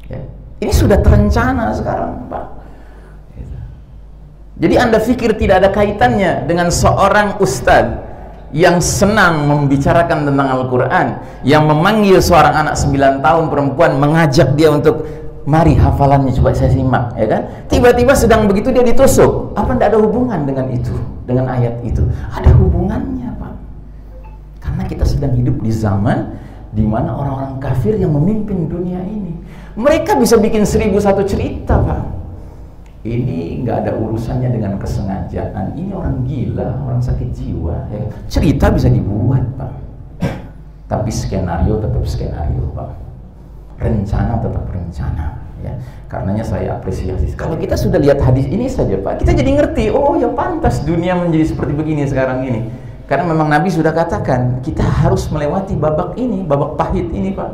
Ya. Ini sudah terencana sekarang, Pak. Jadi Anda pikir tidak ada kaitannya dengan seorang ustadz yang senang membicarakan tentang Al-Quran, yang memanggil seorang anak 9 tahun perempuan, mengajak dia untuk mari hafalannya coba saya simak, ya kan? Tiba-tiba sedang begitu dia ditusuk. Apa tidak ada hubungan dengan itu, dengan ayat itu? Ada hubungannya, Pak. Karena kita sedang hidup di zaman di mana orang-orang kafir yang memimpin dunia ini. Mereka bisa bikin 1001 cerita, Pak. Ini nggak ada urusannya dengan kesengajaan. Ini orang gila, orang sakit jiwa. Ya. Cerita bisa dibuat, Pak. Tapi skenario tetap skenario, Pak. Rencana tetap rencana. Ya. Karenanya saya apresiasi sekali. Kalau kita sudah lihat hadis ini saja, Pak, kita jadi ngerti. Oh ya, pantas dunia menjadi seperti begini sekarang ini. Karena memang Nabi sudah katakan kita harus melewati babak ini, babak pahit ini, Pak.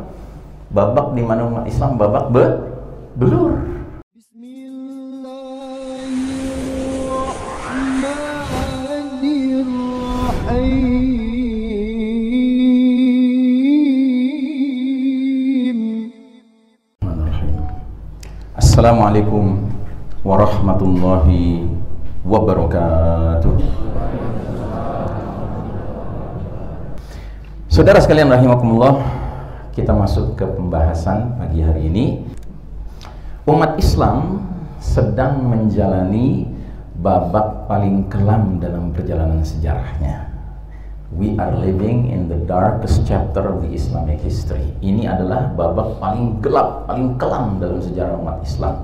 Babak di mana umat Islam babak belur. Assalamualaikum warahmatullahi wabarakatuh. Saudara sekalian rahimakumullah, kita masuk ke pembahasan pagi hari ini. Umat Islam sedang menjalani babak paling kelam dalam perjalanan sejarahnya. We are living in the darkest chapter of the Islamic history. Ini adalah babak paling gelap, paling kelam dalam sejarah umat Islam.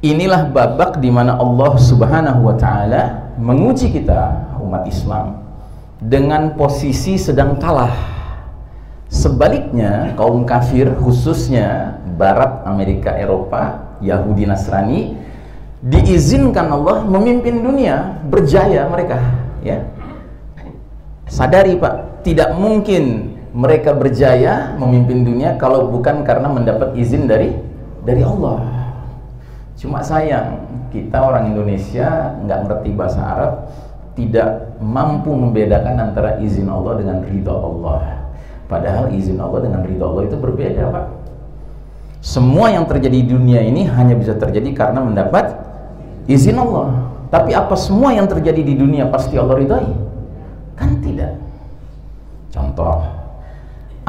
Inilah babak di mana Allah Subhanahu wa taala menguji kita umat Islam dengan posisi sedang kalah. Sebaliknya, kaum kafir khususnya Barat, Amerika, Eropa, Yahudi, Nasrani diizinkan Allah memimpin dunia, berjaya mereka, ya. Sadari, Pak, tidak mungkin mereka berjaya memimpin dunia kalau bukan karena mendapat izin dari Allah. Cuma sayang, kita orang Indonesia nggak ngerti bahasa Arab, tidak mampu membedakan antara izin Allah dengan ridha Allah. Padahal izin Allah dengan ridha Allah itu berbeda, Pak. Semua yang terjadi di dunia ini hanya bisa terjadi karena mendapat izin Allah. Tapi apa semua yang terjadi di dunia pasti Allah ridhai? Kan tidak. Contoh,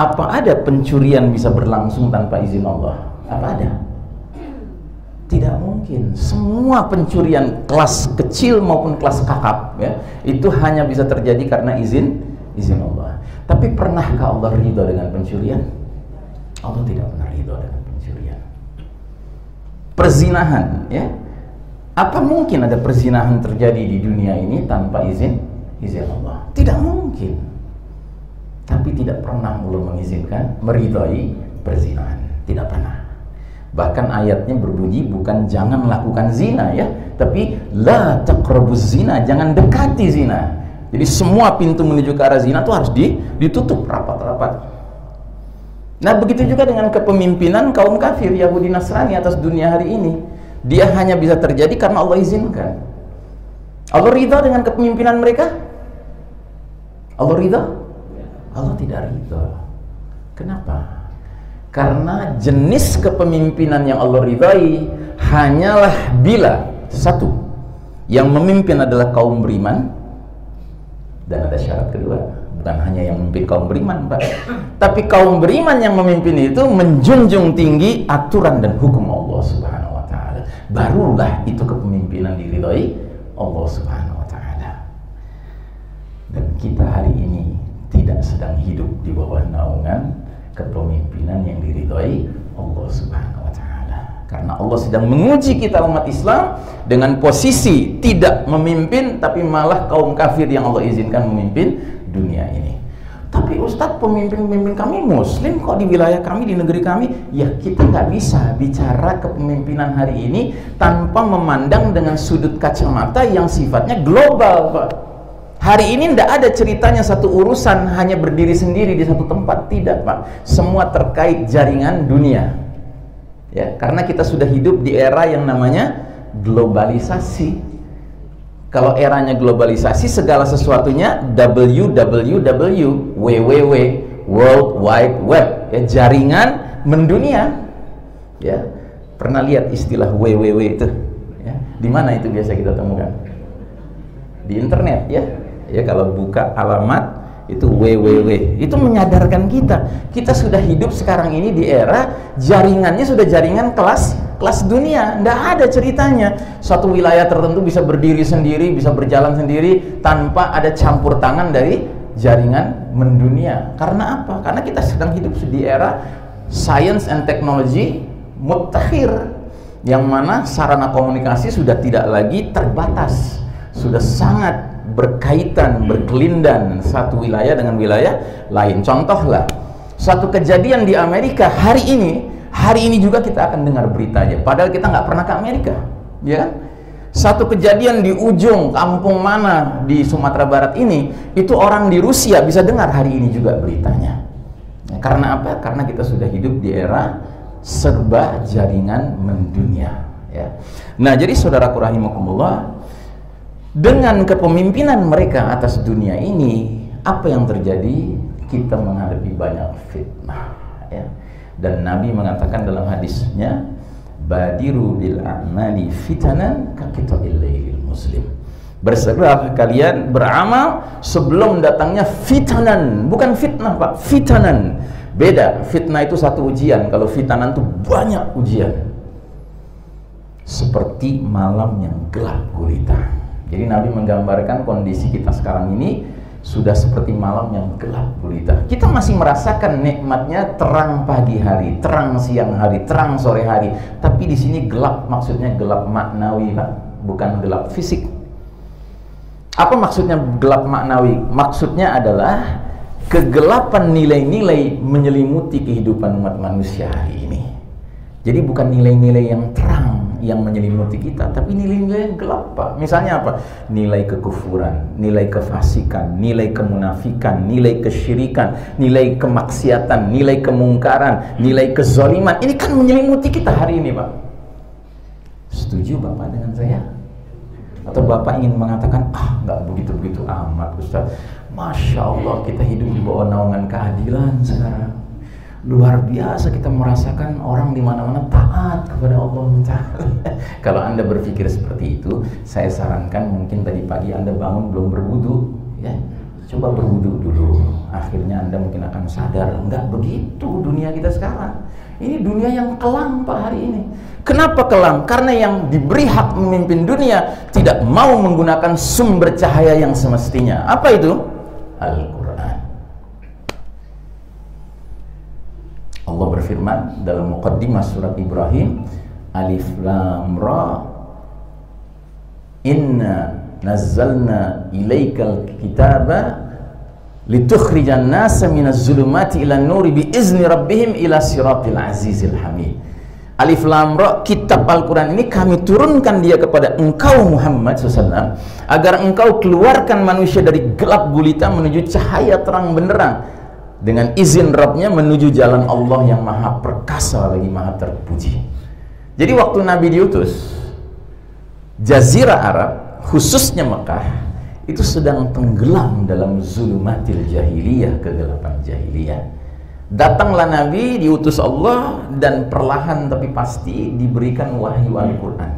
apa ada pencurian bisa berlangsung tanpa izin Allah? Apa ada? Tidak mungkin. Semua pencurian kelas kecil maupun kelas kakap, ya, itu hanya bisa terjadi karena izin Allah. Tapi pernahkah Allah ridha dengan pencurian? Allah tidak pernah ridha dengan pencurian. Perzinahan, ya, apa mungkin ada perzinahan terjadi di dunia ini tanpa izin Allah? Tidak mungkin. Tapi tidak pernah Allah mengizinkan, meridhai perzinahan. Tidak pernah. Bahkan ayatnya berbunyi bukan jangan lakukan zina, ya, tapi la taqrabuz zina, jangan dekati zina. Jadi semua pintu menuju ke arah zina itu harus ditutup rapat-rapat. Nah, begitu juga dengan kepemimpinan kaum kafir Yahudi Nasrani atas dunia hari ini. Dia hanya bisa terjadi karena Allah izinkan. Allah ridha dengan kepemimpinan mereka? Allah ridha? Allah tidak ridha. Kenapa? Karena jenis kepemimpinan yang Allah ridhai hanyalah bila satu, yang memimpin adalah kaum beriman, dan ada syarat kedua, bukan hanya yang memimpin kaum beriman, Pak, tapi kaum beriman yang memimpin itu menjunjung tinggi aturan dan hukum Allah Subhanahu wa taala. Barulah itu kepemimpinan diridhai Allah Subhanahu wa taala. Dan kita hari ini tidak sedang hidup di bawah naungan kepemimpinan yang diridhai Allah Subhanahu wa taala. Karena Allah sedang menguji kita umat Islam dengan posisi tidak memimpin, tapi malah kaum kafir yang Allah izinkan memimpin dunia ini. Tapi Ustadz, pemimpin-pemimpin kami Muslim kok di wilayah kami, di negeri kami. Ya, kita nggak bisa bicara kepemimpinan hari ini tanpa memandang dengan sudut kacamata yang sifatnya global, Pak. Hari ini tidak ada ceritanya satu urusan hanya berdiri sendiri di satu tempat. Tidak, Pak. Semua terkait jaringan dunia. Ya, karena kita sudah hidup di era yang namanya globalisasi. Kalau eranya globalisasi, segala sesuatunya www, World Wide Web, ya, jaringan mendunia. Ya, pernah lihat istilah www itu? Ya, di mana itu biasa kita temukan? Di internet, ya. Ya, kalau buka alamat itu www, itu menyadarkan kita sudah hidup sekarang ini di era jaringannya sudah jaringan kelas dunia. Nggak ada ceritanya suatu wilayah tertentu bisa berdiri sendiri, bisa berjalan sendiri tanpa ada campur tangan dari jaringan mendunia. Karena apa? Karena kita sedang hidup di era science and technology mutakhir, yang mana sarana komunikasi sudah tidak lagi terbatas, sudah sangat berkaitan, berkelindan satu wilayah dengan wilayah lain. Contohlah, suatu kejadian di Amerika hari ini juga kita akan dengar beritanya, padahal kita nggak pernah ke Amerika, ya kan? Satu kejadian di ujung kampung mana di Sumatera Barat ini, itu orang di Rusia bisa dengar hari ini juga beritanya. Ya, karena apa? Karena kita sudah hidup di era serba jaringan mendunia, ya. Nah, jadi saudaraku rahimakumullah, dengan kepemimpinan mereka atas dunia ini, apa yang terjadi? Kita menghadapi banyak fitnah, ya. Dan Nabi mengatakan dalam hadisnya, badiru bil a'mali fitanan kaqita'il lailil muslim. Bersegeralah kalian beramal sebelum datangnya fitanan, bukan fitnah Pak, fitanan. Beda, fitnah itu satu ujian, kalau fitanan itu banyak ujian. Seperti malam yang gelap gulita. Jadi Nabi menggambarkan kondisi kita sekarang ini sudah seperti malam yang gelap gulita. Kita masih merasakan nikmatnya terang pagi hari, terang siang hari, terang sore hari. Tapi di sini gelap, maksudnya gelap maknawi, Pak, bukan gelap fisik. Apa maksudnya gelap maknawi? Maksudnya adalah kegelapan nilai-nilai menyelimuti kehidupan umat manusia hari ini. Jadi bukan nilai-nilai yang terang yang menyelimuti kita, tapi nilai-nilai yang gelap, Pak. Misalnya apa? Nilai kekufuran, nilai kefasikan, nilai kemunafikan, nilai kesyirikan, nilai kemaksiatan, nilai kemungkaran, nilai kezaliman. Ini kan menyelimuti kita hari ini, Pak. Setuju Bapak dengan saya? Atau Bapak ingin mengatakan, nggak begitu-begitu amat, Ustaz. Masya Allah, kita hidup di bawah naungan keadilan sekarang. Luar biasa kita merasakan orang di mana-mana taat kepada Allah Ta'ala. Kalau Anda berpikir seperti itu, saya sarankan mungkin tadi pagi Anda bangun belum berwudu, ya. Coba berwudu dulu. Akhirnya Anda mungkin akan sadar, enggak begitu dunia kita sekarang. Ini dunia yang kelam, Pak, hari ini. Kenapa kelam? Karena yang diberi hak memimpin dunia tidak mau menggunakan sumber cahaya yang semestinya. Apa itu? Al-Quran. Allah berfirman dalam muqaddimah surat Ibrahim, Alif Lam Ra, Inna nazzalna ilaikal kitaba litukhrijan nasa minaz zulumati ilan nuri biizni rabbihim ila siratil azizil hamid. Alif Lam Ra, kitab Al-Quran ini kami turunkan dia kepada engkau Muhammad SAW, agar engkau keluarkan manusia dari gelap gulita menuju cahaya terang benderang, dengan izin Rabbnya menuju jalan Allah yang maha perkasa lagi maha terpuji. Jadi waktu Nabi diutus, Jazirah Arab, khususnya Mekah, itu sedang tenggelam dalam zulumatil jahiliyah, kegelapan jahiliyah. Datanglah Nabi diutus Allah dan perlahan tapi pasti diberikan wahyu Al-Quran.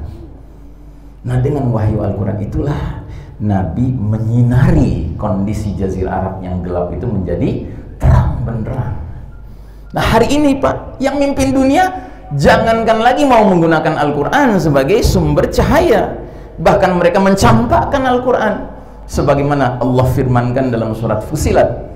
Nah, dengan wahyu Al-Quran itulah Nabi menyinari kondisi Jazirah Arab yang gelap itu menjadi terang benderang. Nah, hari ini Pak, yang mimpin dunia jangankan lagi mau menggunakan Al-Quran sebagai sumber cahaya, bahkan mereka mencampakkan Al-Quran sebagaimana Allah firmankan dalam surat Fusilat,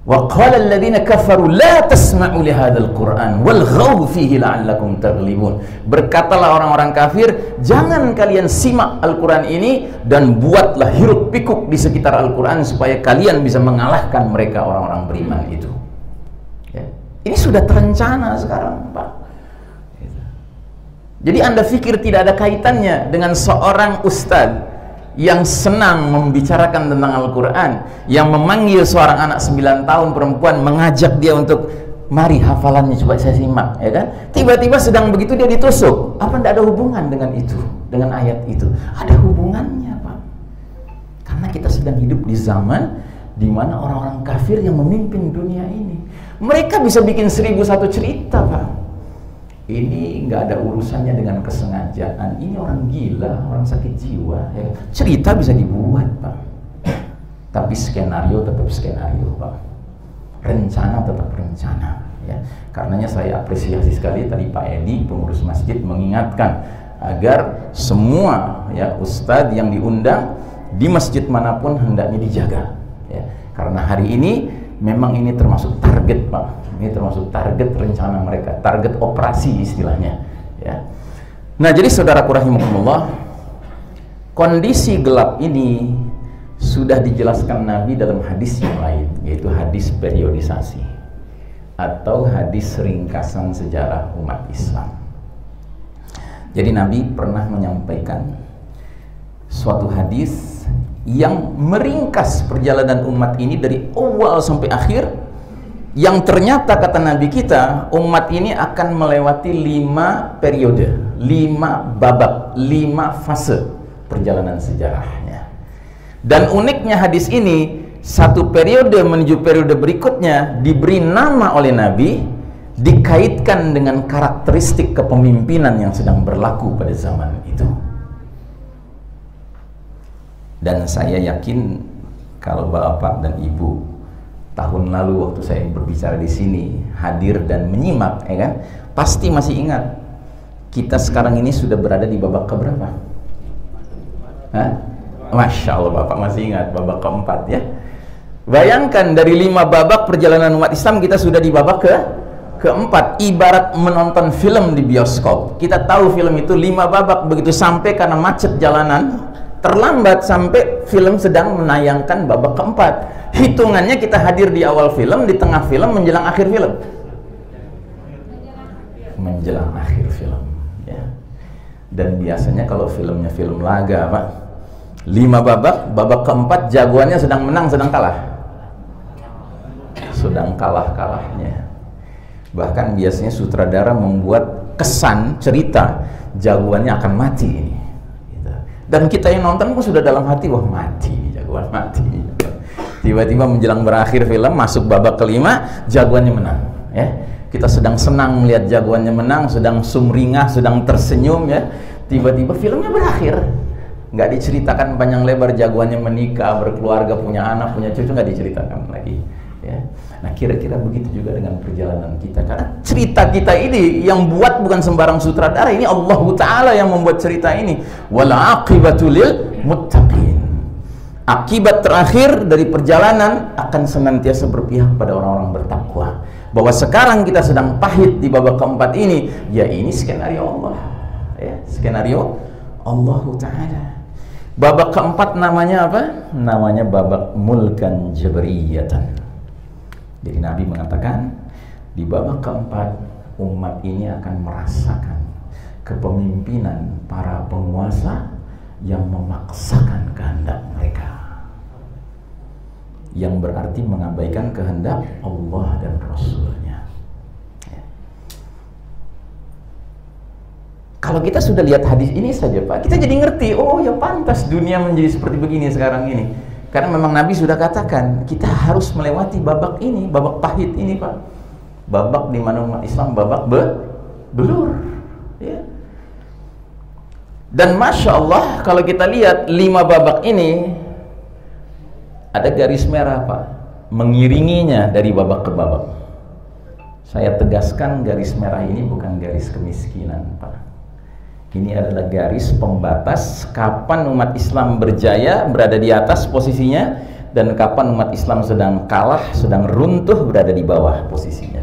wa qala alladziina kafaru la tasma'u li hadzal Qur'an walghaw fihi la'allakum taghlibun. Berkatalah orang-orang kafir, jangan kalian simak Al-Quran ini dan buatlah hiruk pikuk di sekitar Al-Quran supaya kalian bisa mengalahkan mereka orang-orang beriman itu. Ya. Ini sudah terencana sekarang, Pak. Jadi Anda pikir tidak ada kaitannya dengan seorang ustadz yang senang membicarakan tentang Al-Quran, yang memanggil seorang anak 9 tahun perempuan, mengajak dia untuk mari hafalannya coba saya simak, ya kan? Tiba-tiba sedang begitu dia ditusuk. Apa tidak ada hubungan dengan itu, dengan ayat itu? Ada hubungannya, Pak. Karena kita sedang hidup di zaman di mana orang-orang kafir yang memimpin dunia ini. Mereka bisa bikin 1001 cerita, Pak. ini nggak ada urusannya dengan kesengajaan. Ini orang gila, orang sakit jiwa. Ya. Cerita bisa dibuat, Pak. Tapi skenario tetap skenario, Pak. Rencana tetap rencana. Ya. Karenanya saya apresiasi sekali tadi Pak Edi, pengurus masjid, mengingatkan agar semua ya ustadz yang diundang di masjid manapun hendaknya dijaga. Ya. Karena hari ini memang ini termasuk target, Pak. Ini termasuk target rencana mereka, target operasi istilahnya. Ya. Nah, jadi saudaraku rahimakumullah, kondisi gelap ini sudah dijelaskan Nabi dalam hadis yang lain, yaitu hadis periodisasi atau hadis ringkasan sejarah umat Islam. Jadi Nabi pernah menyampaikan suatu hadis yang meringkas perjalanan umat ini dari awal sampai akhir, yang ternyata kata Nabi kita, umat ini akan melewati 5 periode, 5 babak, 5 fase perjalanan sejarahnya. Dan uniknya hadis ini, satu periode menuju periode berikutnya diberi nama oleh Nabi, dikaitkan dengan karakteristik kepemimpinan yang sedang berlaku pada zaman itu. Dan saya yakin kalau Bapak dan Ibu tahun lalu waktu saya berbicara di sini hadir dan menyimak, ya kan, pasti masih ingat kita sekarang ini sudah berada di babak keberapa? Hah? Masya Allah, Bapak masih ingat babak keempat, ya. Bayangkan dari 5 babak perjalanan umat Islam, kita sudah di babak keempat. Ibarat menonton film di bioskop, kita tahu film itu 5 babak, begitu sampai karena macet jalanan terlambat sampai film sedang menayangkan babak keempat. Hitungannya kita hadir di awal film, di tengah film, menjelang akhir film. Menjelang akhir film, ya. Dan biasanya kalau filmnya film laga, Pak, 5 babak, babak keempat jagoannya sedang menang, sedang kalah. Sedang kalah-kalahnya. Bahkan biasanya sutradara membuat kesan cerita jagoannya akan mati ini. Dan kita yang nonton pun sudah dalam hati, wah mati, jagoan mati. Tiba-tiba menjelang berakhir film, masuk babak kelima, jagoannya menang. Ya, kita sedang senang melihat jagoannya menang, sedang sumringah, sedang tersenyum, ya. Tiba-tiba filmnya berakhir, nggak diceritakan panjang lebar jagoannya menikah, berkeluarga, punya anak, punya cucu, nggak diceritakan lagi. Ya. Nah, kira-kira begitu juga dengan perjalanan kita, karena cerita kita ini yang buat bukan sembarang sutradara, ini Allah Ta'ala yang membuat cerita ini. Wal aqibatu lil muttaqin. Akibat terakhir dari perjalanan akan senantiasa berpihak pada orang-orang bertakwa. Bahwa sekarang kita sedang pahit di babak keempat ini, ya ini skenario Allah, ya, skenario Allah Ta'ala. Babak keempat namanya apa? Namanya babak mulkan jabariyatan. Jadi Nabi mengatakan di babak keempat umat ini akan merasakan kepemimpinan para penguasa yang memaksakan kehendak mereka, yang berarti mengabaikan kehendak Allah dan Rasulnya. Ya. Kalau kita sudah lihat hadis ini saja, Pak, kita jadi ngerti, oh ya pantas dunia menjadi seperti begini sekarang ini. Karena memang Nabi sudah katakan kita harus melewati babak ini, babak pahit ini, Pak. Babak di mana umat Islam babak belur, ya. Dan Masya Allah, kalau kita lihat 5 babak ini ada garis merah, Pak, mengiringinya dari babak ke babak. Saya tegaskan, garis merah ini bukan garis kemiskinan, Pak. Ini adalah garis pembatas kapan umat Islam berjaya, berada di atas posisinya, dan kapan umat Islam sedang kalah, sedang runtuh, berada di bawah posisinya.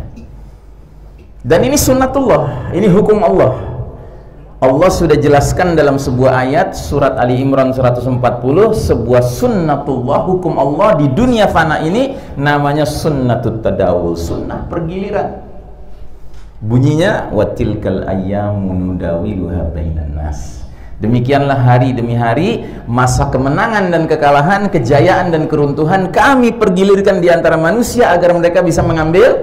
Dan ini sunnatullah, ini hukum Allah. Allah sudah jelaskan dalam sebuah ayat surat Ali Imran 140, sebuah sunnatullah, hukum Allah di dunia fana ini namanya sunnatut tadawul, sunnah pergiliran. Bunyinya watilkal ayyamu nudawiluha bainan nas. Demikianlah hari demi hari, masa kemenangan dan kekalahan, kejayaan dan keruntuhan kami pergilirkan di antara manusia agar mereka bisa mengambil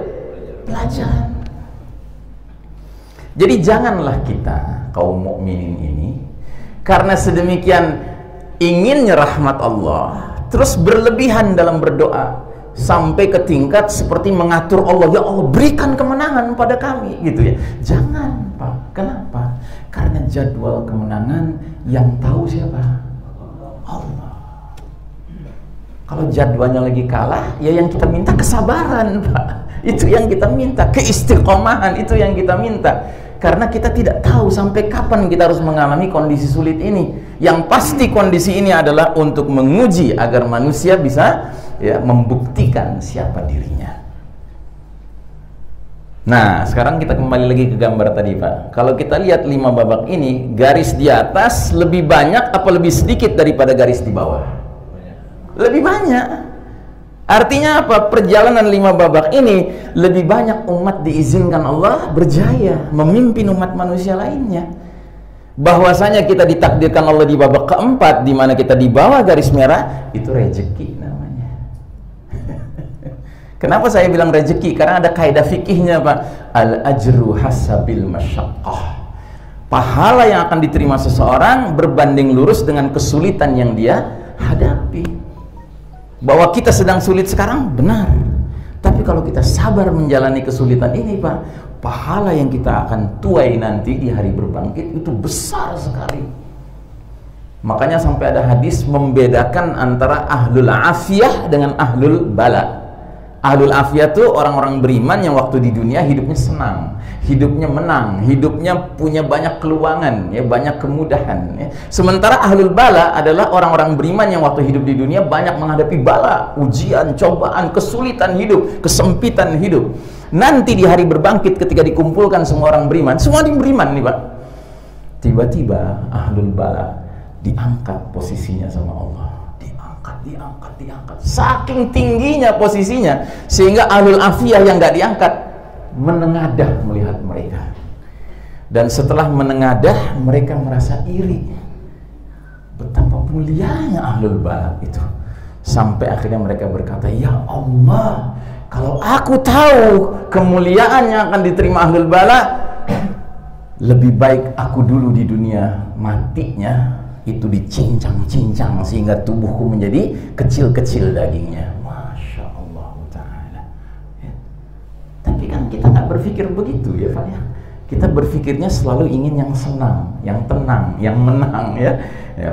pelajaran. Jadi janganlah kita kaum mukminin ini karena sedemikian inginnya rahmat Allah terus berlebihan dalam berdoa, sampai ke tingkat seperti mengatur Allah, ya Allah berikan kemenangan pada kami, gitu ya. Jangan Pak. Kenapa? Karena jadwal kemenangan yang tahu siapa? Allah. Kalau jadwalnya lagi kalah, ya yang kita minta kesabaran Pak. Itu yang kita minta, keistiqomahan itu yang kita minta. Karena kita tidak tahu sampai kapan kita harus mengalami kondisi sulit ini. Yang pasti kondisi ini adalah untuk menguji agar manusia bisa ya membuktikan siapa dirinya. Nah, sekarang kita kembali lagi ke gambar tadi Pak. Kalau kita lihat 5 babak ini, garis di atas lebih banyak apa lebih sedikit daripada garis di bawah? Lebih banyak. Artinya apa? Perjalanan 5 babak ini lebih banyak umat diizinkan Allah berjaya memimpin umat manusia lainnya. Bahwasanya kita ditakdirkan Allah di babak keempat, di mana kita di bawah garis merah, itu rezeki namanya. Kenapa saya bilang rezeki? Karena ada kaidah fikihnya Pak. Al-ajru hasabil masyaqqah. Pahala yang akan diterima seseorang berbanding lurus dengan kesulitan yang dia hadapi. Bahwa kita sedang sulit sekarang, benar. Tapi kalau kita sabar menjalani kesulitan ini Pak, pahala yang kita akan tuai nanti di hari berbangkit itu besar sekali. Makanya sampai ada hadis membedakan antara ahlul afiyah dengan ahlul bala. Ahlul afiyah itu orang-orang beriman yang waktu di dunia hidupnya senang, hidupnya menang, hidupnya punya banyak keluangan, ya, banyak kemudahan, ya. Sementara ahlul bala adalah orang-orang beriman yang waktu hidup di dunia banyak menghadapi bala, ujian, cobaan, kesulitan hidup, kesempitan hidup. Nanti di hari berbangkit ketika dikumpulkan semua orang beriman, semua beriman nih Pak, tiba-tiba ahlul bala diangkat posisinya sama Allah. Diangkat, saking tingginya posisinya sehingga ahlul afiyah yang nggak diangkat menengadah melihat mereka, dan setelah menengadah mereka merasa iri betapa mulianya ahlul bala itu, sampai akhirnya mereka berkata, ya Allah, kalau aku tahu kemuliaan yang akan diterima ahlul bala, lebih baik aku dulu di dunia matinya itu dicincang-cincang sehingga tubuhku menjadi kecil-kecil dagingnya. Masya Allah Ta'ala, ya. Tapi kan kita nggak berpikir begitu ya Pak ya. Kita berpikirnya selalu ingin yang senang, yang tenang, yang menang ya.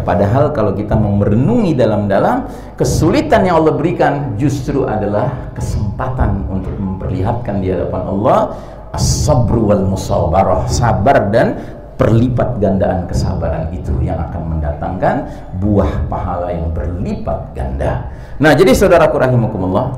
Padahal kalau kita merenungi dalam-dalam, kesulitan yang Allah berikan justru adalah kesempatan untuk memperlihatkan di hadapan Allah as-sabru wal musabarah, sabar dan perlipat gandaan kesabaran itu yang akan mendatangkan buah pahala yang berlipat ganda. Nah, jadi saudaraku rahimakumullah,